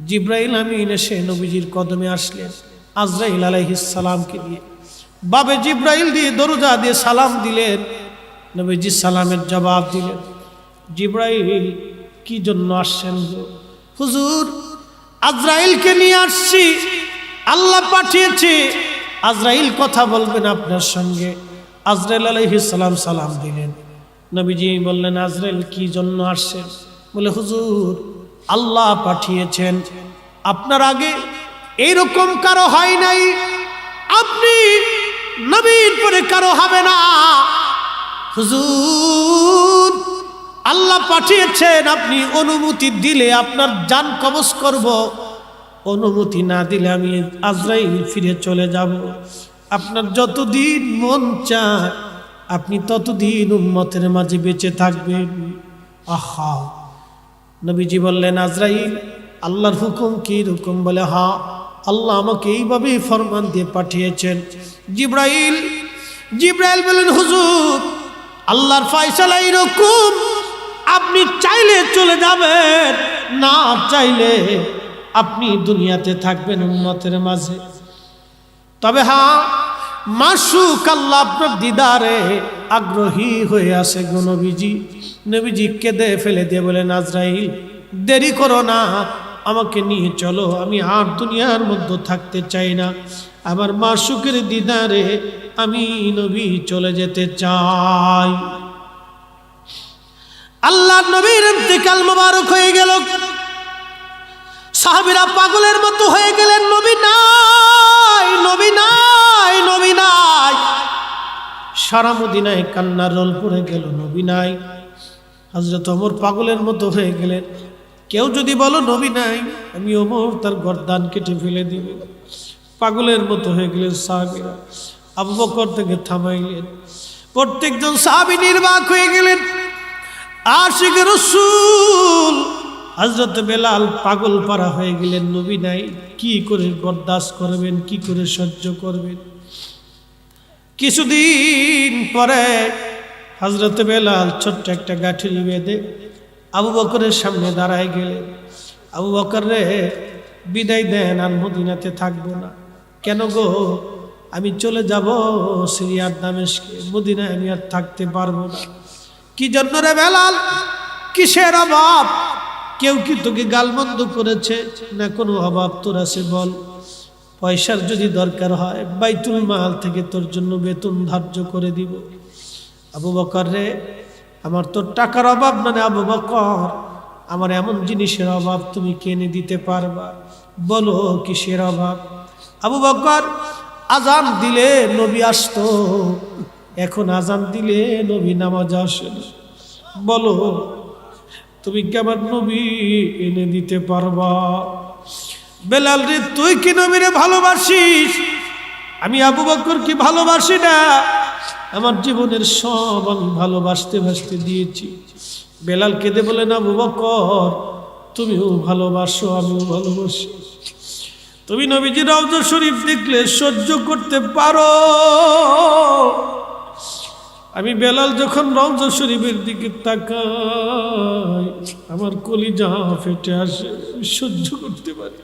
জিব্রাইল আমিন এসে নবীজির কদমে আসলেন আজরাইল আলাইহিস সালামকে দিয়ে। বাবে জিব্রাইল দিয়ে দরজা দিয়ে সালাম দিলেন। নবীজি সালামের জবাব দিলেন। জিব্রাইল কি জন্য আসছেন? হুজুর, আজরাইলকে নিয়ে আসছি, আল্লাহ পাঠিয়েছে, আজরাইল কথা বলবেন আপনার সঙ্গে। আজরাইল আলাইহিস সালাম সালাম দিলেন। নবীজি বললেন, আজরাইল কি জন্য আসছেন? বলে, হুজুর, আল্লাহ পাঠিয়েছেন, আপনার আগে এইরকম কারো হয় নাই, আপনি নবীর পরে কারো হবে না। হুজুর, আল্লাহ পাঠিয়েছেন, আপনি অনুমতি দিলে আপনার জান কবজ করব, অনুমতি না দিলে আমি আজরাইল ফিরে চলে যাব। আপনার যতদিন মন চায় আপনি ততদিন উম্মতের মাঝে বেঁচে থাকবেন। আহা! নবীজি বললেন, আজরাইল, আল্লাহর হুকুম কি রকম? বলে, হ্যাঁ, আল্লাহ আমাকে এইভাবে ফরমান দিয়ে পাঠিয়েছেন। জিব্রাইল বলেন, হুজুর, আল্লাহর ফয়সালা এরকম, আপনি চাইলে চলে যাবেন, না চাইলে আপনি দুনিয়াতে থাকবেন উম্মতের মাঝে। তবে হ্যাঁ, মাশুক আল্লাহ আপনার দিদারে আগ্রহী হয়ে আছে গো নবীজি। নবীজি কেঁদে ফেলে দিয়ে বলেন, আজরাইল, দেরি করো না, আমাকে নিয়ে চলো, আমি আর দুনিয়ার মধ্যে থাকতে চাই না, আমার মাশুকের দিদারে আমি নবী চলে যেতে চাই। আল্লাহর নবীর ইন্তেকাল মোবারক হয়ে গেল। সাহাবীরা পাগলের মতো হয়ে গেলেন, নবী নাই, নবী নাই, নবী নাই। সারা মদিনায় কান্নার রোল পড়ে গেল, নবী নাই। হযরত ওমর পাগলের মতো হয়ে গেলেন, কেউ যদি বলো নবী নাই, আমি ওমর তার গর্দান কেটে ফেলে দিব। পাগলের মতো হয়ে গেলেন সাহাবীরা। আবু বকর থেকে থামাইলেন। প্রত্যেকজন সাহাবী নির্বাক হয়ে গেলেন। আশিক রাসূল হযরত বেলাল পাগল পারা হয়ে গেলেন, নবী নাই, কি করে বরদাস্ত করবেন, কি করে সহ্য করবেন? কিছুদিন পরে হযরত বেলাল ছোট্ট একটা গাঠরি বেঁধে আবু বকরের সামনে দাঁড়ায় গেলেন। আবু বকর রে, বিদায় দেন, আর মদিনাতে থাকবো না। কেন গো? আমি চলে যাব সিরিয়ার দামেস্কে, মদিনায় আমি আর থাকতে পারবো না। কি জন্য রে বেলাল? কিসের অভাব? কেউ কি তোকে গালমন্দ করেছে? না কোনো অভাব তোর আছে বল? পয়সার যদি দরকার হয় বাইতুল মাল থেকে তোর জন্য বেতন ধার্য করে দিব। আবু বকর রে, আমার তোর টাকার অভাব মানে আবু বকর, আমার এমন জিনিসের অভাব তুমি কিনে দিতে পারবা? বলো কিসের অভাব? আবু বকর, আজান দিলে নবী আসতো, এখন আজান দিলে নবী নামাজ আসে না। বলো তুমি কি আমার নবী এনে দিতে পারবা? বেলাল রে, তুই কি নবীরে ভালোবাসিস? আমি আবু বকর কি ভালোবাসি না? আমার জীবনের সব আমি ভালোবাসতে ভাসতে দিয়েছি। বেলাল কেঁদে বলেন, আবু বকর, তুমিও ভালোবাসো, আমিও ভালোবাসি। তুমি নবীজির রওজা শরীফ দেখলে সহ্য করতে পারো? আমি বেলাল যখন রওজা শরীফের দিকে তাকাই আমার কলিজা ফেটে আসে, সহ্য করতে পারি।